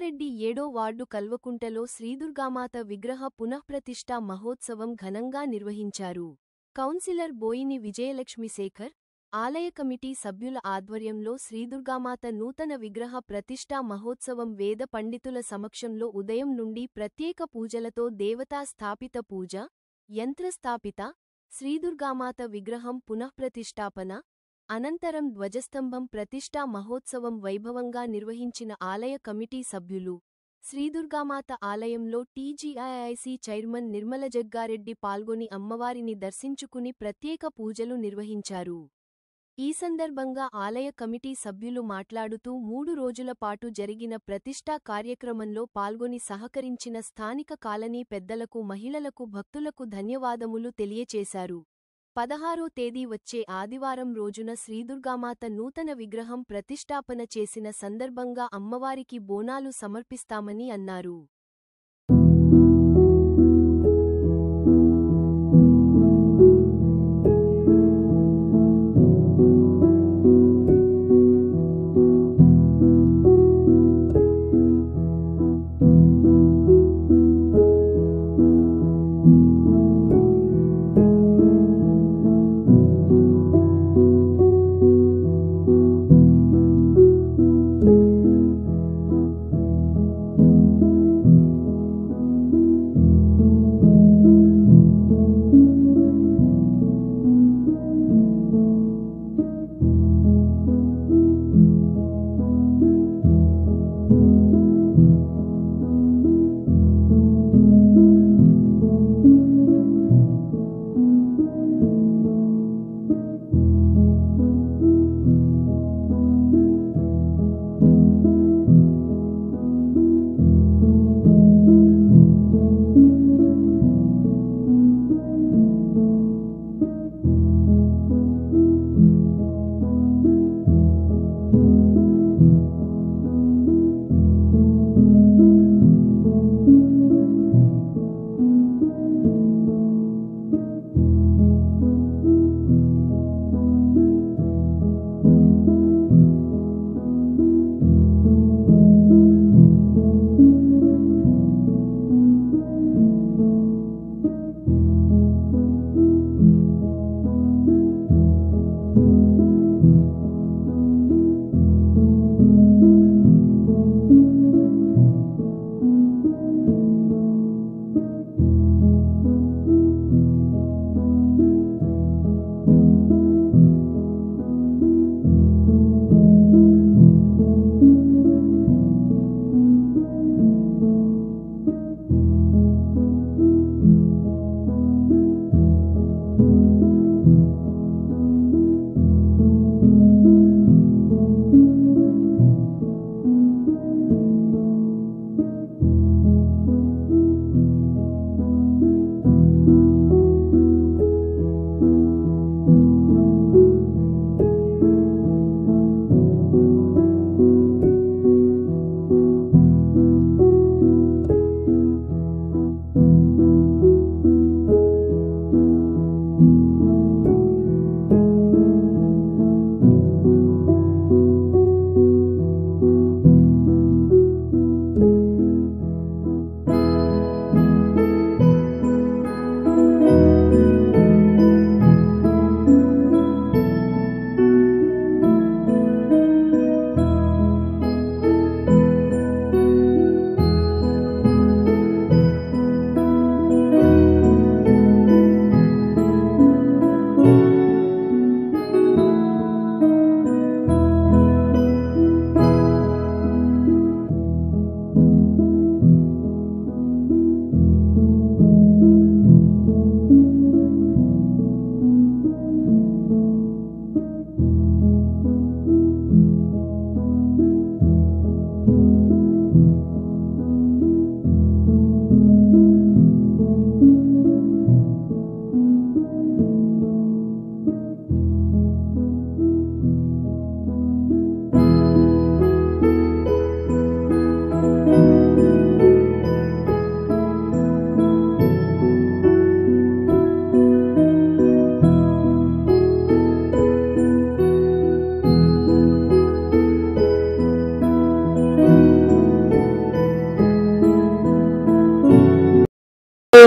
రంగారెడ్డి 7వ వార్డు కల్వకుంటలో శ్రీదుర్గామాత విగ్రహ పునఃప్రతిష్ఠా మహోత్సవం ఘనంగా నిర్వహించారు. కౌన్సిలర్ బోయిని విజయలక్ష్మి శేఖర్, ఆలయ కమిటీ సభ్యుల ఆధ్వర్యంలో శ్రీదుర్గామాత నూతన విగ్రహ ప్రతిష్ఠా మహోత్సవం వేద పండితుల సమక్షంలో ఉదయం నుండి ప్రత్యేక పూజలతో దేవతా స్థాపిత పూజ, యంత్రస్థాపిత, శ్రీదుర్గామాత విగ్రహం పునఃప్రతిష్ఠాపన, అనంతరం ధ్వజస్తంభం ప్రతిష్ఠా మహోత్సవం వైభవంగా నిర్వహించిన ఆలయ కమిటీ సభ్యులు. శ్రీదుర్గామాత ఆలయంలో టీజీఐఐసీ చైర్మన్ నిర్మల జగ్గారెడ్డి పాల్గొని అమ్మవారిని దర్శించుకుని ప్రత్యేక పూజలు నిర్వహించారు. ఈ సందర్భంగా ఆలయ కమిటీ సభ్యులు మాట్లాడుతూ 3 రోజుల పాటు జరిగిన ప్రతిష్ఠా కార్యక్రమంలో పాల్గొని సహకరించిన స్థానిక కాలనీ పెద్దలకు, మహిళలకు, భక్తులకు ధన్యవాదములు తెలియచేశారు. 16వ తేదీ వచ్చే ఆదివారం రోజున శ్రీదుర్గామాత నూతన విగ్రహం ప్రతిష్ఠాపన చేసిన సందర్భంగా అమ్మవారికి బోనాలు సమర్పిస్తామని అన్నారు.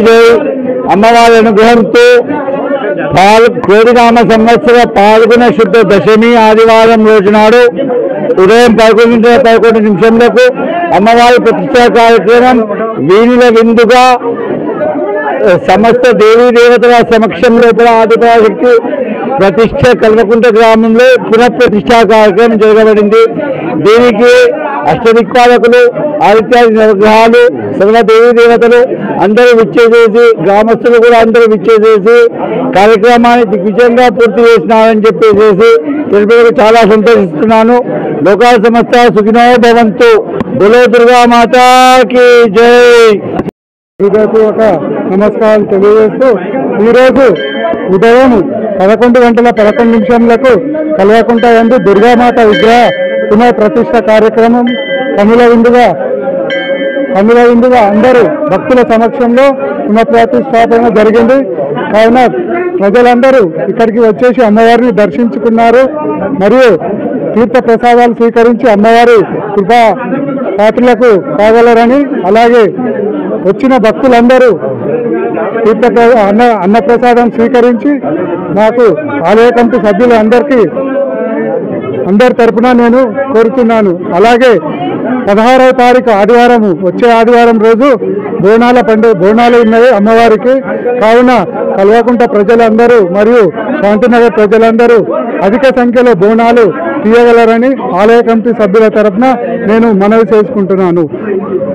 జై అమ్మవారి అనుగ్రహంతో కోడినామ సంవత్సర పాల్గొన శుద్ధ దశమి ఆదివారం రోజు నాడు ఉదయం 11 నిమిషంలకు అమ్మవారి ప్రతిష్టా కార్యక్రమం వీణుల విందుగా సమస్త దేవీ దేవతల సమక్షం లోపల ఆదిపరాశక్తి ప్రతిష్ట కల్వకుంట గ్రామంలో పునఃప్రతిష్టా కార్యక్రమం జరగబడింది. దీనికి అష్టదిక్పాలకులు ఆదిత్యాది నవగ్రహాలు సర్వ దేవీ దేవతలు అందరూ విచ్చేసేసి గ్రామస్తులు కూడా అందరూ విచ్చేసేసి కార్యక్రమాన్ని దిగ్విజయంగా పూర్తి చేసినారని చెప్పేసి తెలిపేందుకు చాలా సంతోషిస్తున్నాను. లోకా సమస్త సుఖినో భవంతు. బోలో దుర్గా మాతాకి జై. హృదయపూర్వక నమస్కారాలు తెలియజేస్తూ ఈరోజు ఉదయం 11:11 కల్వకుంట యందు దుర్గామాత విగ్రహ పునఃప్రతిష్ఠ కార్యక్రమం కనుల విందుగా అందరూ భక్తుల సమక్షంలో పునఃప్రతిష్టాపన జరిగింది. కావున ప్రజలందరూ ఇక్కడికి వచ్చేసి అమ్మవారిని దర్శించుకున్నారు మరియు తీర్థ ప్రసాదాలు స్వీకరించి అమ్మవారి కృపా పాత్రలకు కాగలరని, అలాగే వచ్చిన భక్తులందరూ తీర్థ అన్నప్రసాదం స్వీకరించి నాకు ఆలయ కమిటీ సభ్యులు అందరి తరపున నేను కోరుతున్నాను. అలాగే 16వ తారీఖు ఆదివారం, వచ్చే ఆదివారం రోజు బోనాలు ఉన్నాయి అమ్మవారికి. కావున కల్వకుంట ప్రజలందరూ మరియు శాంతినగర్ ప్రజలందరూ అధిక సంఖ్యలో బోనాలు తీయగలరని ఆలయ కమిటీ సభ్యుల తరపున నేను మనవి చేసుకుంటున్నాను.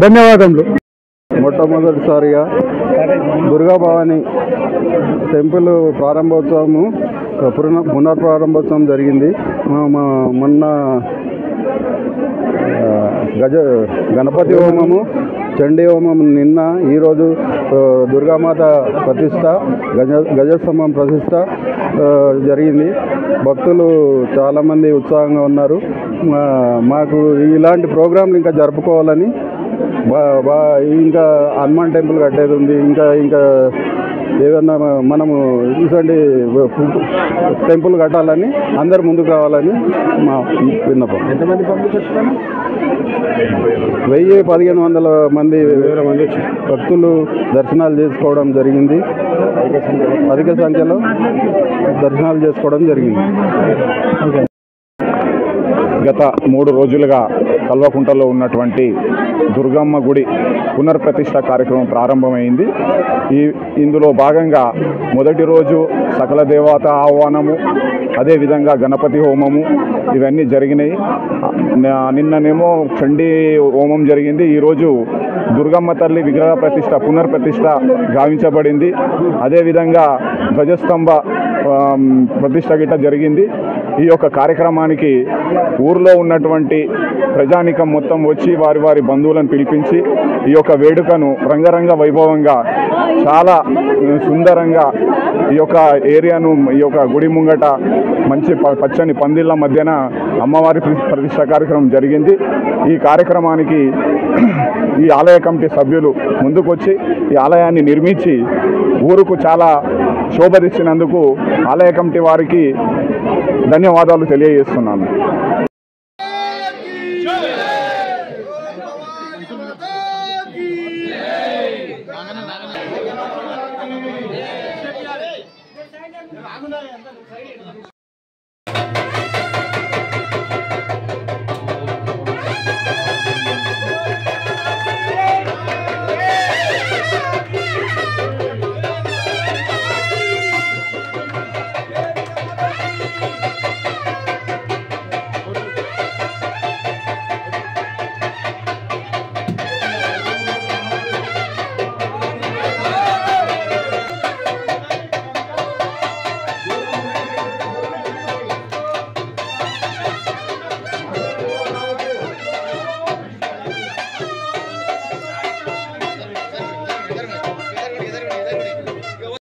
ధన్యవాదములు. మొట్టమొదటిసారిగా దుర్గాభవాని టెంపుల్ ప్రారంభోత్సవము పునఃప్రారంభోత్సవం జరిగింది. మొన్న గణపతి హోమము, చండీ హోమం నిన్న, ఈరోజు దుర్గామాత ప్రతిష్ట, గజస్తంభం ప్రతిష్ట జరిగింది. భక్తులు చాలామంది ఉత్సాహంగా ఉన్నారు. మాకు ఇలాంటి ప్రోగ్రాంలు ఇంకా జరుపుకోవాలని, ఇంకా హనుమాన్ టెంపుల్ కట్టేది ఉంది, ఇంకా ఏదన్నా మనము ఇటువంటి టెంపుల్ కట్టాలని అందరు ముందుకు రావాలని మా విన్నపం. ఎంతమంది పంపిస్తారు? 1000-1500 మంది భక్తులు దర్శనాలు చేసుకోవడం జరిగింది. అధిక సంఖ్యలో దర్శనాలు చేసుకోవడం జరిగింది. గత 3 రోజులుగా కల్వకుంటలో ఉన్నటువంటి దుర్గమ్మ గుడి పునర్ప్రతిష్ఠ కార్యక్రమం ప్రారంభమైంది. ఇందులో భాగంగా మొదటి రోజు సకల దేవత ఆహ్వానము, అదేవిధంగా గణపతి హోమము ఇవన్నీ జరిగినాయి. నిన్ననేమో చండీ హోమం జరిగింది. ఈరోజు దుర్గమ్మ తల్లి విగ్రహ ప్రతిష్ట పునర్ప్రతిష్ఠ గావించబడింది. అదేవిధంగా ధ్వజస్తంభ ప్రతిష్ట గిట్ట జరిగింది. ఈ యొక్క కార్యక్రమానికి ఊర్లో ఉన్నటువంటి ప్రజానికం మొత్తం వచ్చి వారి వారి బంధువులను పిలిపించి ఈ యొక్క వేడుకను రంగరంగ వైభవంగా చాలా సుందరంగా ఈ యొక్క ఏరియాను, ఈ యొక్క గుడి ముంగట మంచి పచ్చని పందిళ్ళ మధ్యన అమ్మవారి ప్రతిష్ట కార్యక్రమం జరిగింది. ఈ కార్యక్రమానికి ఈ ఆలయ కమిటీ సభ్యులు ముందుకొచ్చి ఈ ఆలయాన్ని నిర్మించి ఊరుకు చాలా శోభదిచ్చినందుకు ఆలయ కమిటీ వారికి ధన్యవాదాలు తెలియజేస్తున్నాను.